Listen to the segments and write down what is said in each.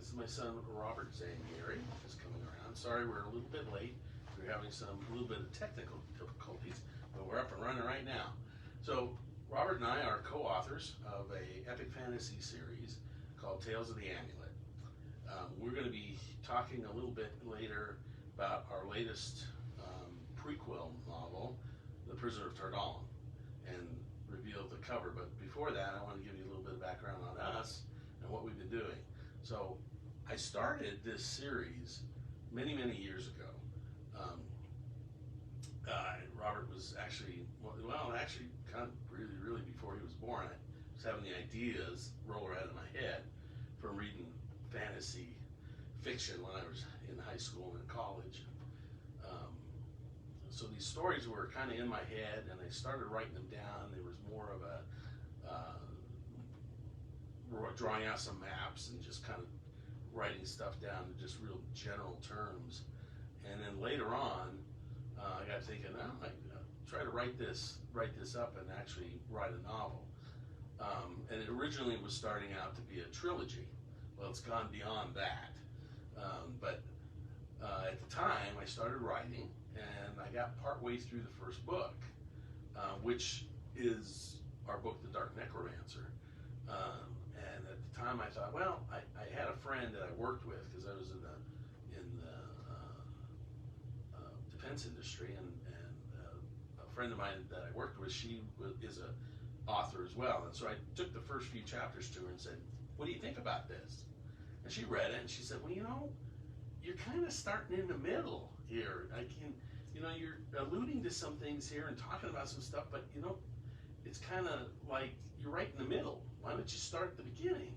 This is my son Robert saying Gary is coming around. Sorry we're a little bit late. We're having a little bit of technical difficulties, but we're up and running right now. So Robert and I are co-authors of a epic fantasy series called Tales of the Amulet. We're going to be talking a little bit later about our latest prequel novel, The Prisoner of Tardalim, and reveal the cover. But before that, I want to give you a little bit of background on us and what we've been doing. So I started this series many, many years ago. Robert was actually, actually kind of really before he was born. I was having the ideas roll around in my head from reading fantasy fiction when I was in high school and college. So these stories were kind of in my head, and I started writing them down. There was more of a drawing out some maps and just kind of writing stuff down in just real general terms. And then later on, I got thinking, I try to write this up and actually write a novel. And it originally was starting out to be a trilogy. Well, it's gone beyond that. But at the time, I started writing, and I got partway through the first book, which is our book, The Dark Necromancer. And at the time, I thought, well, I had a friend that I worked with because I was in the defense industry, and a friend of mine that I worked with, she is an author as well. And so I took the first few chapters to her and said, what do you think about this? And she read it, and she said, well, you're kind of starting in the middle here. You're alluding to some things here and talking about some stuff, but it's kind of like you're right in the middle. Why don't you start at the beginning?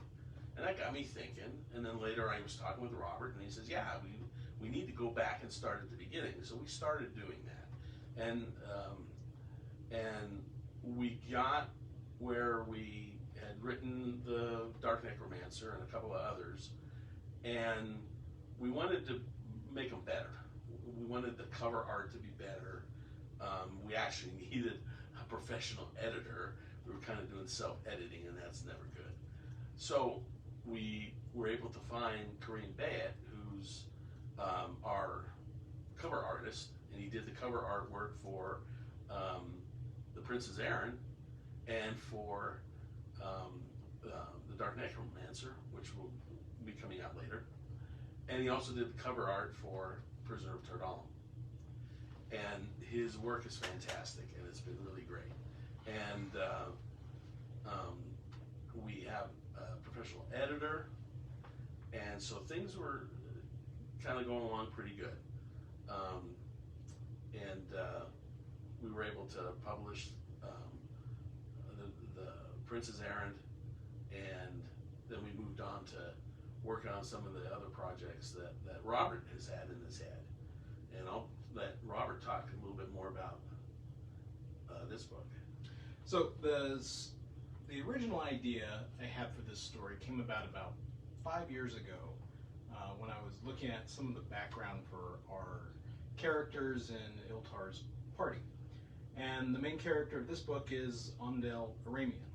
And that got me thinking. And then later I was talking with Robert, and he says, yeah, we need to go back and start at the beginning. So we started doing that. And we got where we had written The Dark Necromancer and a couple of others, and we wanted to make them better. We wanted the cover art to be better. We actually needed a professional editor. We were kind of doing self-editing, and that's never good. So we were able to find Kareem Bayat, who's our cover artist, and he did the cover artwork for The Prince's Errand and for The Dark Necromancer, which will be coming out later. And he also did the cover art for Prisoner of Tardalim. And his work is fantastic, and it's been really great. And we have a professional editor, and so things were kind of going along pretty good. We were able to publish the Prince's Errand, and then we moved on to working on some of the other projects that Robert has had in his head. And I'll let Robert talk a little bit more about this book. So the original idea I had for this story came about 5 years ago when I was looking at some of the background for our characters in Iltar's party. And the main character of this book is Ondel Aramian.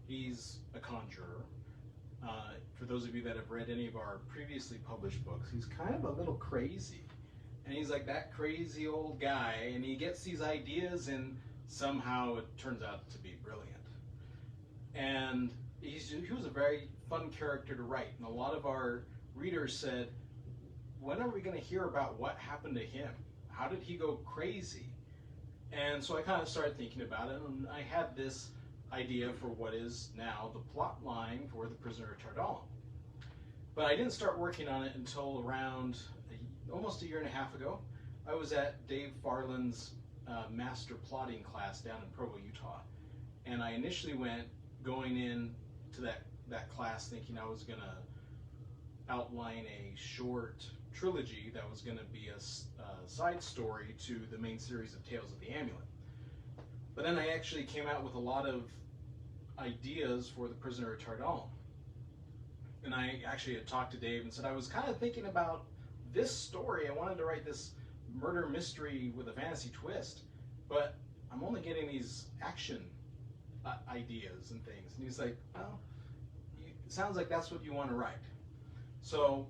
He's a conjurer. For those of you that have read any of our previously published books, he's kind of a little crazy. And he's like that crazy old guy, and he gets these ideas, and somehow it turns out to be brilliant. And he was a very fun character to write, and a lot of our readers said, when are we going to hear about what happened to him? How did he go crazy? And so I kind of started thinking about it, and I had this idea for what is now the plot line for The Prisoner of Tardalim. But I didn't start working on it until around almost a year and a half ago. I was at Dave Farland's master plotting class down in Provo, Utah. And I initially going in to that class thinking I was going to outline a short trilogy that was going to be a side story to the main series of Tales of the Amulet. But then I actually came out with a lot of ideas for The Prisoner of Tardalim. And I actually had talked to Dave and said I was kind of thinking about this story. I wanted to write this murder mystery with a fantasy twist, but I'm only getting these action ideas and things. And he's like, well, it sounds like that's what you want to write. So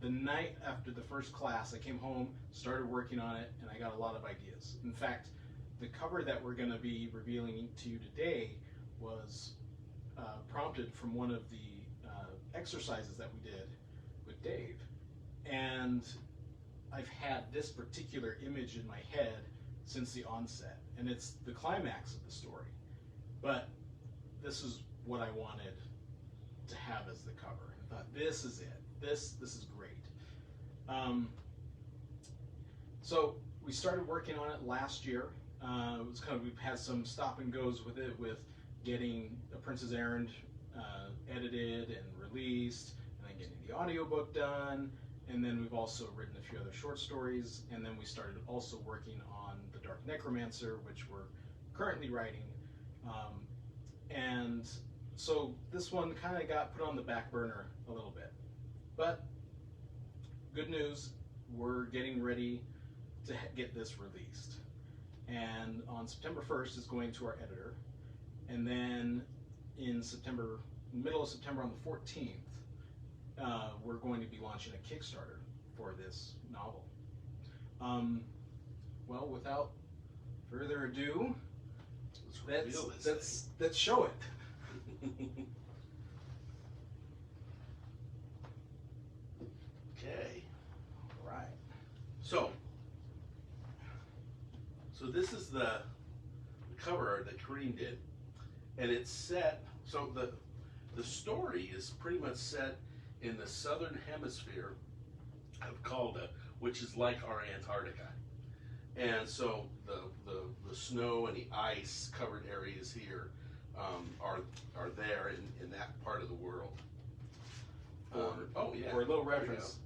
the night after the first class, I came home, started working on it, and I got a lot of ideas. In fact, the cover that we're going to be revealing to you today was prompted from one of the exercises that we did with Dave. And I've had this particular image in my head since the onset, and it's the climax of the story. But this is what I wanted to have as the cover. I thought, this is it. This is great. So we started working on it last year. It was kind of, we've had some stop and goes with it, with getting A Prince's Errand edited and released, and then getting the audiobook done, and then we've also written a few other short stories, and then we started also working on The Dark Necromancer, which we're currently writing. And so this one kind of got put on the back burner a little bit. But good news, we're getting ready to get this released. And on September 1st, it's going to our editor. And then in September, middle of September on the 14th, we're going to be launching a Kickstarter for this novel. Well, without further ado, let's show it. Okay. All right. So this is the cover art that Kareem did, and it's set. So the story is pretty much set in the southern hemisphere of Kalda, which is like our Antarctica. And so the snow and the ice covered areas here are there in that part of the world. For a little reference,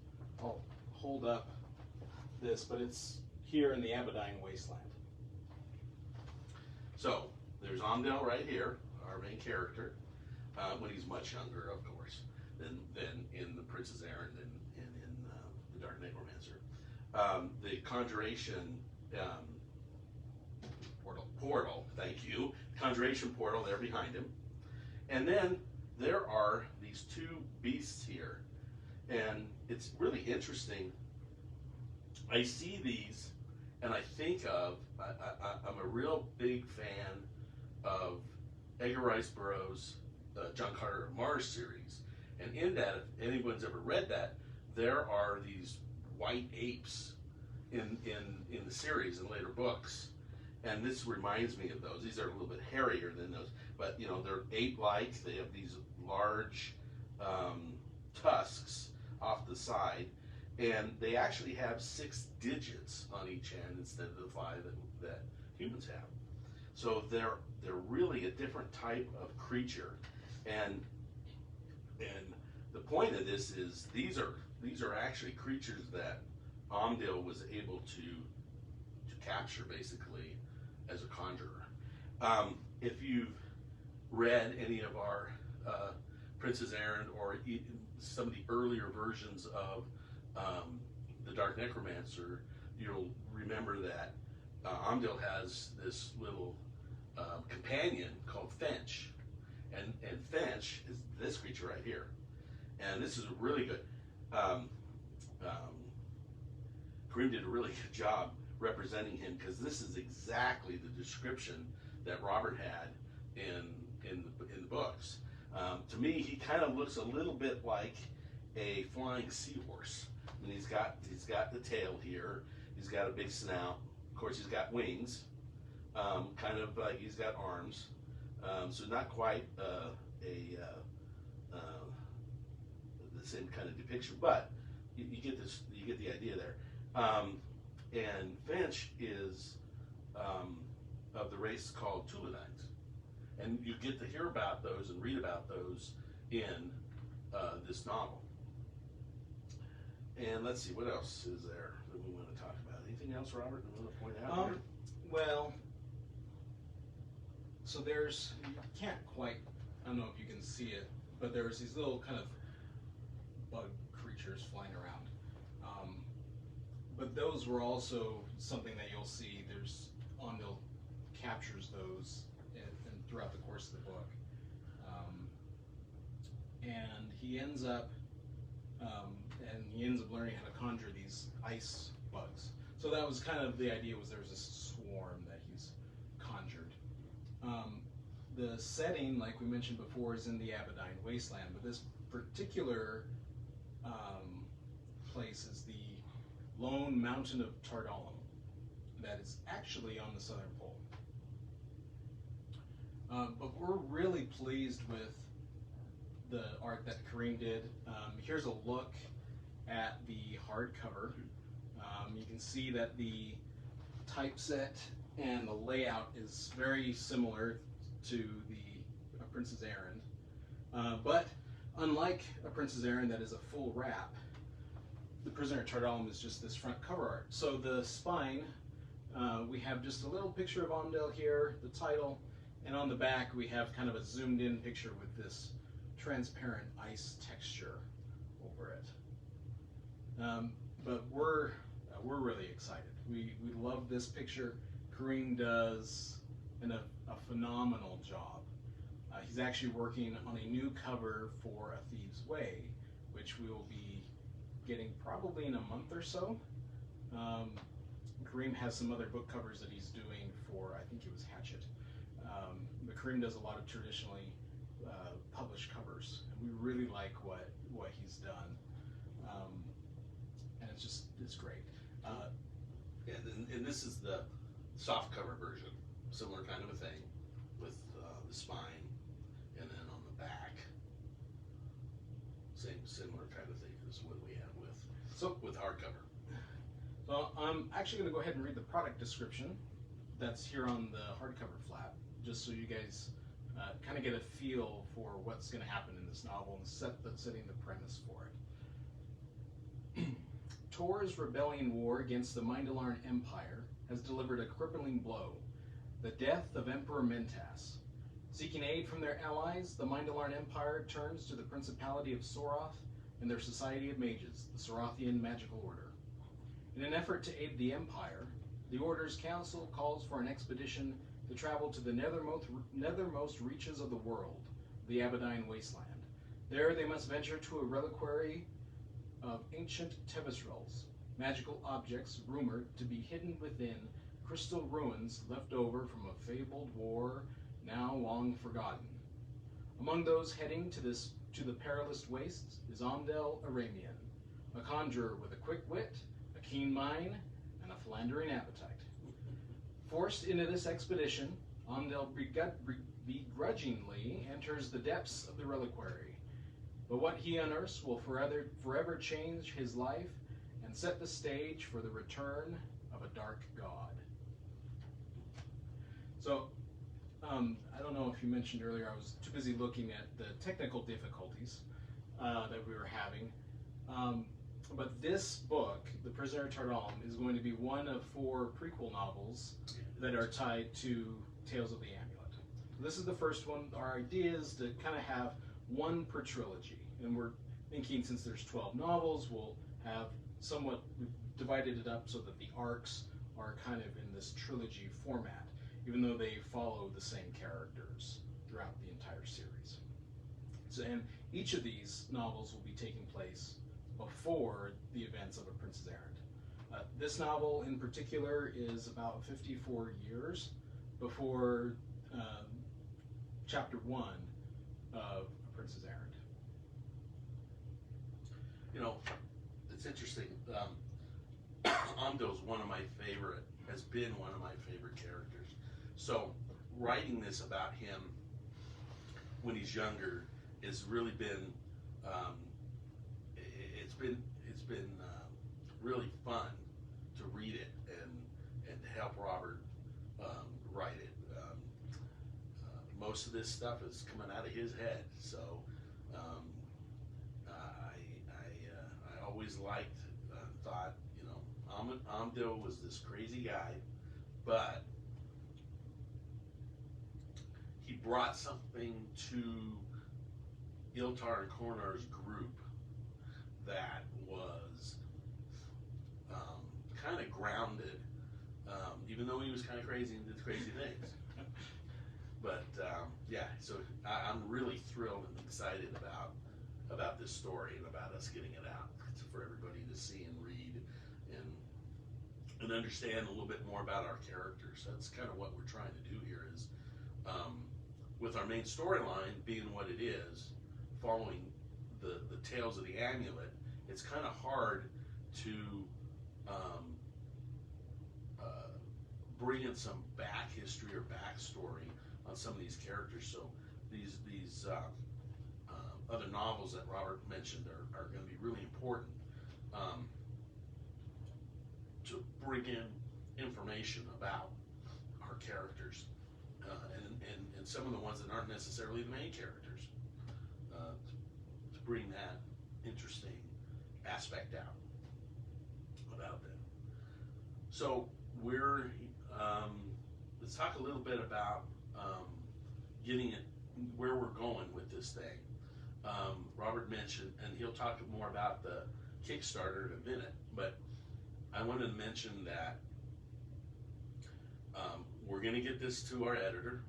I'll hold up this, but it's here in the Abodine Wasteland. So there's Amdel right here, our main character, when he's much younger, of course, than in The Prince's Errand and in The Dark Necromancer. The Conjuration portal, thank you. Conjuration portal there behind him. And then there are these two beasts here. And it's really interesting. I see these and I think of, I'm a real big fan of Edgar Rice Burroughs' John Carter of Mars series. And in that, if anyone's ever read that, there are these white apes in the series and later books. And this reminds me of those. These are a little bit hairier than those, but you know, they're ape-like. They have these large tusks off the side, and they actually have 6 digits on each end instead of the 5 that humans have. So they're really a different type of creature, and the point of this is these are actually creatures that Amdil was able to capture basically as a conjurer. If you've read any of our Prince's Errand or some of the earlier versions of The Dark Necromancer, you'll remember that Amdil has this little companion called Finch, and Finch is this creature right here, and this is a really good. Kareem did a really good job representing him, because this is exactly the description that Robert had in the books. To me, he kind of looks a little bit like a flying seahorse. I mean, he's got the tail here. He's got a big snout. Of course, he's got wings. Kind of like he's got arms. So not quite the same kind of depiction, but you get this. You get the idea there. And Finch is of the race called Tulanines. And you get to hear about those and read about those in this novel. And let's see, what else is there that we want to talk about? Anything else, Robert, that we want to point out here? Well, so there's, you can't quite, I don't know if you can see it, but there's these little kind of bug creatures flying around. But those were also something that you'll see. There's Amdil captures those and throughout the course of the book, and he he ends up learning how to conjure these ice bugs. So that was kind of the idea, was there was this swarm that he's conjured. The setting, like we mentioned before, is in the Abodine Wasteland, but this particular place is the lone mountain of Tardalim that is actually on the southern pole. But we're really pleased with the art that Kareem did. Here's a look at the hardcover. You can see that the typeset and the layout is very similar to the Princess Errand. But unlike a Princess Errand that is a full wrap, the Prisoner of Tardalim is just this front cover art. So the spine, we have just a little picture of Amdel here, the title, and on the back we have kind of a zoomed in picture with this transparent ice texture over it. But we're really excited. We love this picture. Kareem does a phenomenal job. He's actually working on a new cover for A Thief's Way, which we will be getting probably in a month or so. Kareem has some other book covers that he's doing for, I think it was Hatchet. But Kareem does a lot of traditionally published covers, and we really like what he's done. And it's great. And this is the soft cover version, similar kind of a thing, with the spine, and then on the back, similar kind of thing as what we have with hardcover. So I'm actually going to go ahead and read the product description that's here on the hardcover flap, just so you guys kind of get a feel for what's going to happen in this novel and setting the premise for it. Tor's rebellion war against the Mindolarn Empire has delivered a crippling blow, the death of Emperor Mentas. Seeking aid from their allies, the Mindolarn Empire turns to the Principality of Soroth and their Society of Mages, the Sorothian Magical Order. In an effort to aid the Empire, the Order's council calls for an expedition to travel to the nethermost reaches of the world, the Abodine Wasteland. There they must venture to a reliquary of ancient tevisrals, magical objects rumored to be hidden within crystal ruins left over from a fabled war now long forgotten. Among those heading to the perilous wastes is Amdel Aramian, a conjurer with a quick wit, a keen mind, and a philandering appetite. Forced into this expedition, Amdel begrudgingly enters the depths of the reliquary, but what he unearths will forever change his life and set the stage for the return of a dark god. So, I don't know if you mentioned earlier, I was too busy looking at the technical difficulties that we were having. But this book, The Prisoner of Tardalim, is going to be one of 4 prequel novels that are tied to Tales of the Amulet. So this is the first one. Our idea is to kind of have one per trilogy. And we're thinking, since there's 12 novels, we'll have somewhat, we've divided it up so that the arcs are kind of in this trilogy format, even though they follow the same characters throughout the entire series. So, and each of these novels will be taking place before the events of A Princess Errand. This novel in particular is about 54 years before chapter 1 of A Princess Errand. You know, it's interesting. Amdo's has been one of my favorite characters. So writing this about him when he's younger has really been, it's been really fun to read it and to help Robert write it. Most of this stuff is coming out of his head, so I always thought, you know, Amdo was this crazy guy, but he brought something to Iltar and Kornar's group that was kind of grounded, even though he was kind of crazy and did crazy things. But yeah, so I'm really thrilled and excited about about this story and about us getting it out for everybody to see and read and understand a little bit more about our characters. That's kind of what we're trying to do here is, with our main storyline being what it is, following the tales of the Amulet, it's kind of hard to bring in some back history or backstory on some of these characters. So these other novels that Robert mentioned are going to be really important to bring in information about our characters and some of the ones that aren't necessarily the main characters, to bring that interesting aspect out about them. So we're let's talk a little bit about getting it where we're going with this thing. Robert mentioned, and he'll talk more about the Kickstarter in a minute, but I wanted to mention that we're going to get this to our editor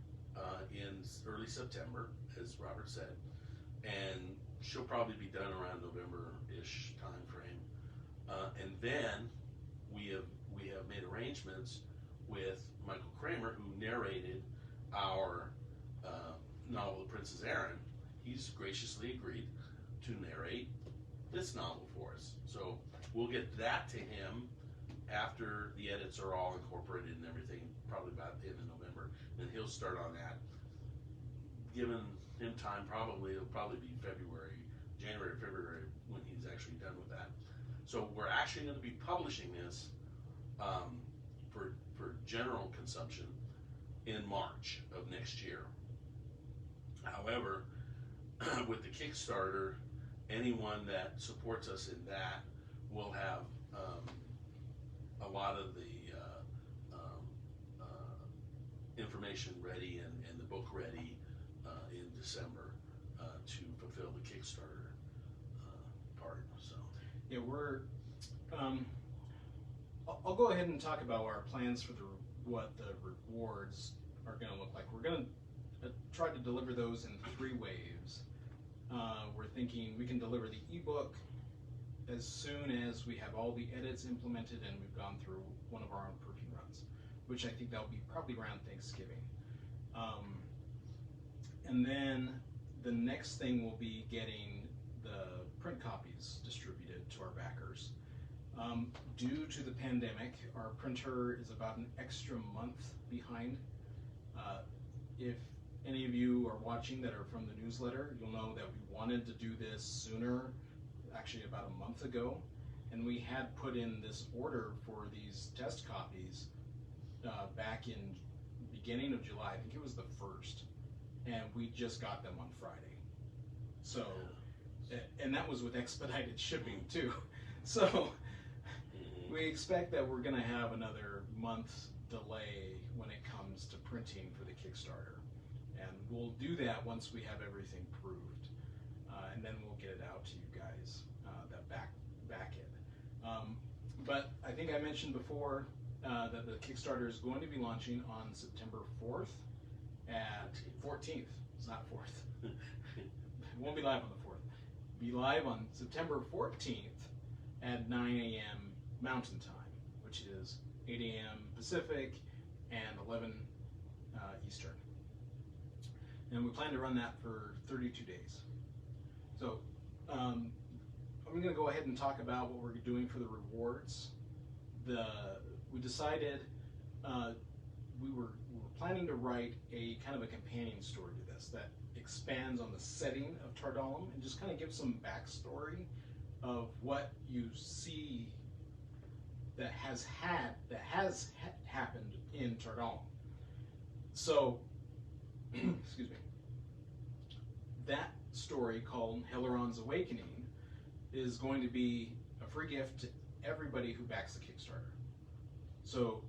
in early September, as Robert said, and she'll probably be done around November-ish time frame. And then we have made arrangements with Michael Kramer, who narrated our novel, The Princess Errand. He's graciously agreed to narrate this novel for us. So we'll get that to him after the edits are all incorporated and everything, probably about the end of November. Then he'll start on that. Given him time, it'll probably be January or February when he's actually done with that. So we're actually going to be publishing this for general consumption in March of next year. However, with the Kickstarter, anyone that supports us in that will have a lot of the information ready and the book ready in December to fulfill the Kickstarter part. So yeah, I'll go ahead and talk about our plans for what the rewards are going to look like. We're going to try to deliver those in 3 waves. We're thinking we can deliver the ebook as soon as we have all the edits implemented and we've gone through one of our own proofing runs, which I think that'll be probably around Thanksgiving. And then the next thing will be getting the print copies distributed to our backers. Due to the pandemic, our printer is about an extra month behind. If any of you are watching that are from the newsletter, you'll know that we wanted to do this sooner, actually about a month ago, and we had put in this order for these test copies back in beginning of July. I think it was the 1st, and we just got them on Friday. So, and that was with expedited shipping too. So we expect that we're going to have another month's delay when it comes to printing for the Kickstarter. And we'll do that once we have everything proved. And then we'll get it out to you guys, that back end. But I think I mentioned before that the Kickstarter is going to be launching on September 4th at 14th. It's not 4th. It won't be live on the 4th. Be live on September 14th at 9 a.m. Mountain Time, which is 8 a.m. Pacific and 11 Eastern. And we plan to run that for 32 days. So I'm going to go ahead and talk about what we're doing for the rewards. We decided we were planning to write a kind of a companion story to this that expands on the setting of Tardalim and just kind of gives some backstory of what you see that has happened in Tardalim. So, excuse me. That story called Helaron's Awakening is going to be a free gift to everybody who backs the Kickstarter. So,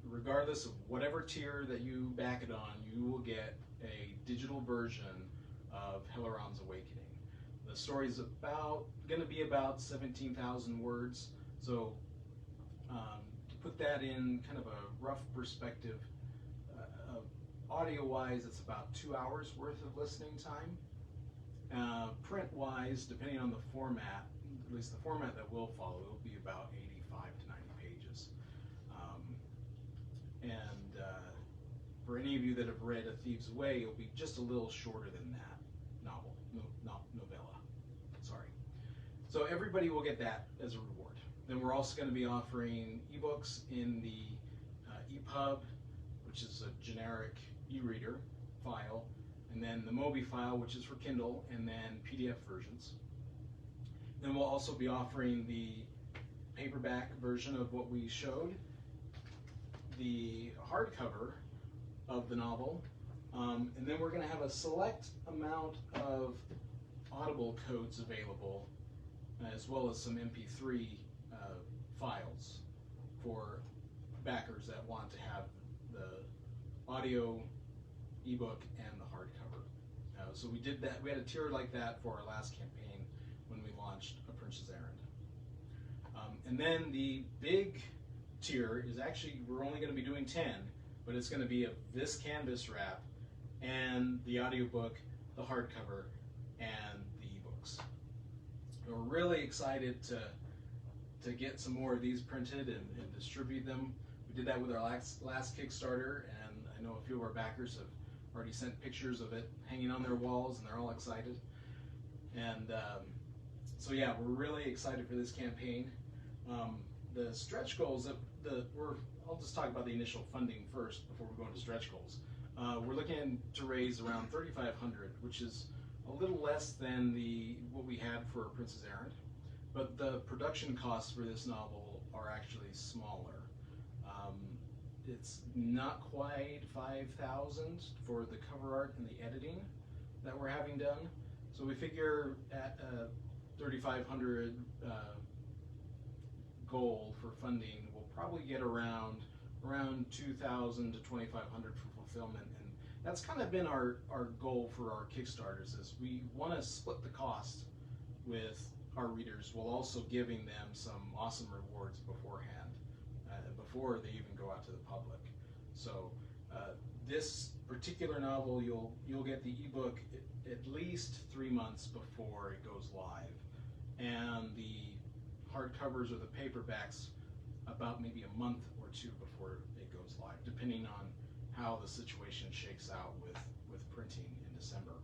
regardless of whatever tier that you back it on, you will get a digital version of Helaron's Awakening. The story is going to be about 17,000 words. So, to put that in kind of a rough perspective, audio-wise, it's about 2 hours worth of listening time. Print-wise, depending on the format, at least the format that we'll follow, it will be about 85 to 90 pages. For any of you that have read A Thief's Way, it'll be just a little shorter than that novella. Sorry. So everybody will get that as a reward. Then we're also going to be offering ebooks in the EPUB, which is a generic e-reader file, and then the Mobi file, which is for Kindle, and then PDF versions. Then we'll also be offering the paperback version of what we showed, the hardcover of the novel, and then we're going to have a select amount of Audible codes available, as well as some MP3 files for backers that want to have the audio, ebook, and the hardcover. So we did that. We had a tier like that for our last campaign when we launched A Prince's Errand. And then the big tier is actually, we're only going to be doing 10, but it's going to be this canvas wrap and the audiobook, the hardcover, and the ebooks. We're really excited to get some more of these printed and distribute them. We did that with our last Kickstarter, and I know a few of our backers have already sent pictures of it hanging on their walls, and they're all excited. And so yeah, we're really excited for this campaign. The stretch goals I'll just talk about the initial funding first before we go into stretch goals. We're looking to raise around $3,500, which is a little less than what we had for Prince's Errand, but the production costs for this novel are actually smaller. It's not quite $5,000 for the cover art and the editing that we're having done. So we figure at a $3,500 goal for funding, we'll probably get around $2,000 to $2,500 for fulfillment, and that's kind of been our goal for our Kickstarters. Is we want to split the cost with our readers while also giving them some awesome rewards beforehand, before they even go out to the public. So this particular novel, you'll get the ebook at least 3 months before it goes live, and the hardcovers or the paperbacks about maybe a month or two before it goes live, depending on how the situation shakes out with printing in December.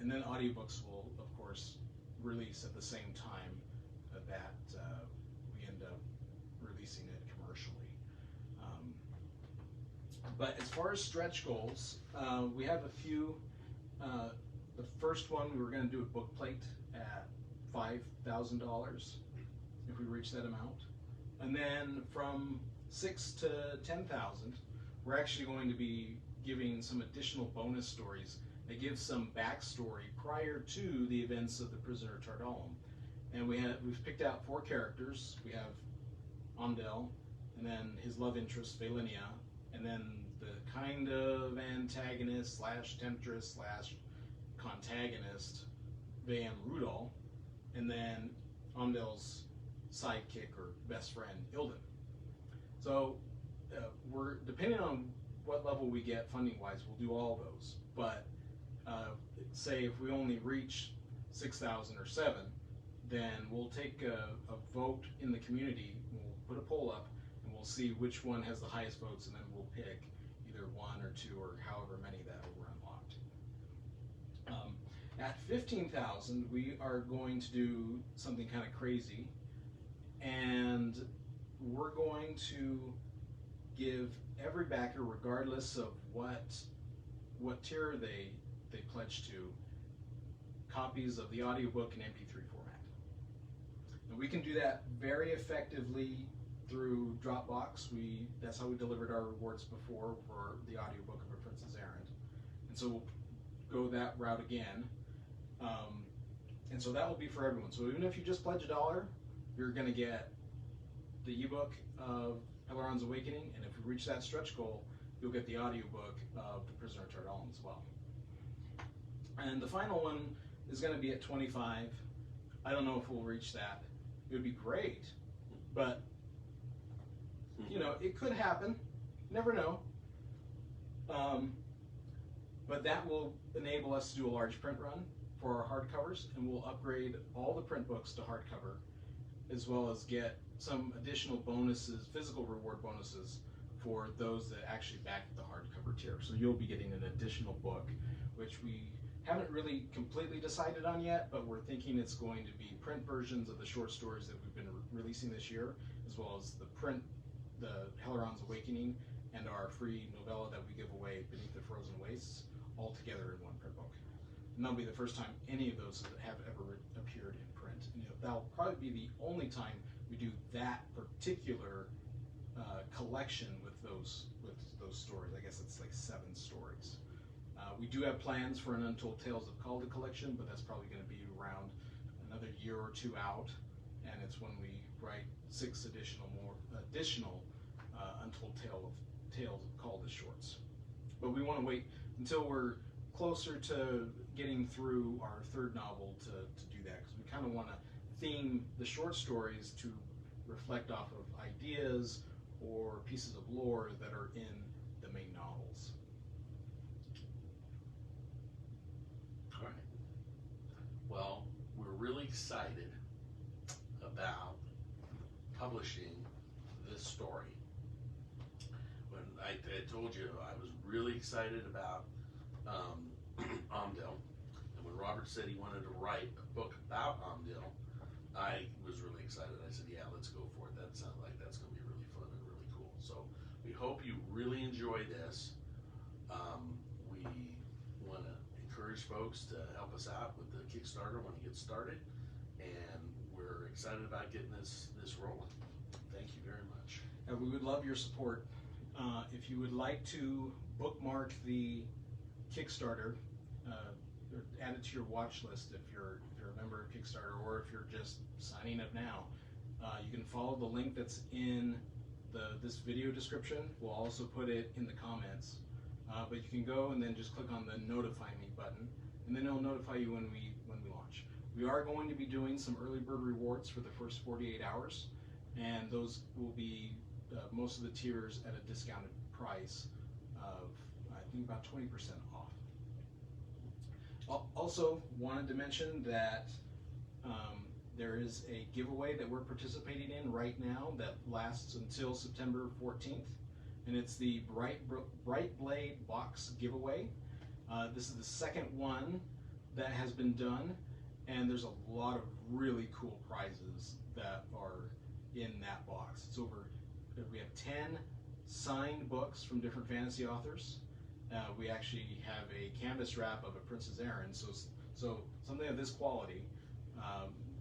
And then audiobooks will, of course, release at the same time that we end up releasing it commercially. But as far as stretch goals, we have a few. The first one, we were going to do a book plate at $5,000 if we reach that amount. And then from 6 to 10,000, we're actually going to be giving some additional bonus stories that give some backstory prior to the events of the Prisoner of Tardalim. And we've picked out 4 characters. We have Amdel, and then his love interest, Valinia, and then the kind of antagonist slash temptress slash contagonist, Van Rudol, and then Amdel's sidekick or best friend, Ilden. So we're, depending on what level we get funding-wise, we'll do all those. But say if we only reach 6,000 or 7, then we'll take a vote in the community. We'll put a poll up, and we'll see which one has the highest votes, and then we'll pick either 1 or 2 or however many that were unlocked. At 15,000, we are going to do something kind of crazy, and we're going to give every backer, regardless of what tier they pledge to, copies of the audiobook in MP3 format. And we can do that very effectively through Dropbox. That's how we delivered our rewards before for the audiobook of A Prince's Errand. And so we'll go that route again. And so that will be for everyone. So even if you just pledge $1, you're going to get the ebook of Elrond's Awakening, and if you reach that stretch goal, you'll get the audiobook of The Prisoner of Tardalim as well. And the final one is going to be at 25. I don't know if we'll reach that. It would be great, but you know, it could happen. Never know. But that will enable us to do a large print run for our hardcovers, and we'll upgrade all the print books to hardcover, as well as get some additional bonuses, physical reward bonuses, for those that actually back the hardcover tier. So you'll be getting an additional book, which we haven't really completely decided on yet, but we're thinking it's going to be print versions of the short stories that we've been releasing this year, as well as the Helleron's Awakening, and our free novella that we give away, Beneath the Frozen Wastes, all together in one print book. And that'll be the first time any of those have ever appeared in print. And that'll probably be the only time we do that particular collection with those stories. I guess it's like 7 stories. We do have plans for an Untold Tales of Kalda collection, but that's probably going to be around another year or 2 out, and it's when we write 6 additional Untold Tales of Kalda shorts. But we want to wait until we're closer to getting through our 3rd novel to do that, because we kind of want to theme the short stories to reflect off of ideas or pieces of lore that are in the main novels. All right. Well, we're really excited about publishing this story. When I told you I was really excited about Amdil, and when Robert said he wanted to write a book about Amdil, I was really excited. I said, yeah, let's go for it. That sounds like that's going to be really fun and really cool. So we hope you really enjoy this. We want to encourage folks to help us out with the Kickstarter when it gets started, and we're excited about getting this rolling. Thank you very much. And we would love your support. If you would like to bookmark the Kickstarter, or add it to your watch list if you're a member of Kickstarter, or if you're just signing up now, you can follow the link that's in this video description. We'll also put it in the comments, but you can go and then just click on the Notify Me button, and then it'll notify you when we launch. We are going to be doing some early bird rewards for the first 48 hours, and those will be most of the tiers at a discounted price of, I think, about 20% off. Also wanted to mention that there is a giveaway that we're participating in right now that lasts until September 14th, and it's the Bright Blade box giveaway. This is the second one that has been done, and there's a lot of really cool prizes that are in that box. We have 10 signed books from different fantasy authors. We actually have a canvas wrap of a Princess Errand, so something of this quality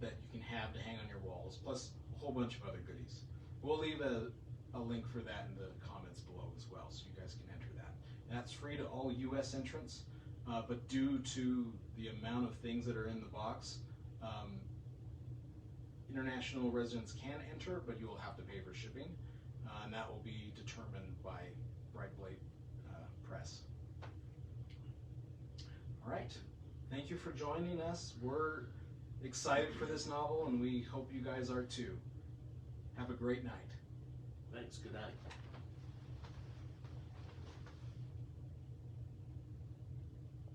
that you can have to hang on your walls, plus a whole bunch of other goodies. We'll leave a link for that in the comments below as well, so you guys can enter that. And that's free to all U.S. entrants, but due to the amount of things that are in the box, international residents can enter, but you will have to pay for shipping, and that will be determined by Bright Blade Press. All right, thank you for joining us. We're excited for this novel, and we hope you guys are too. Have a great night. Thanks. Good night.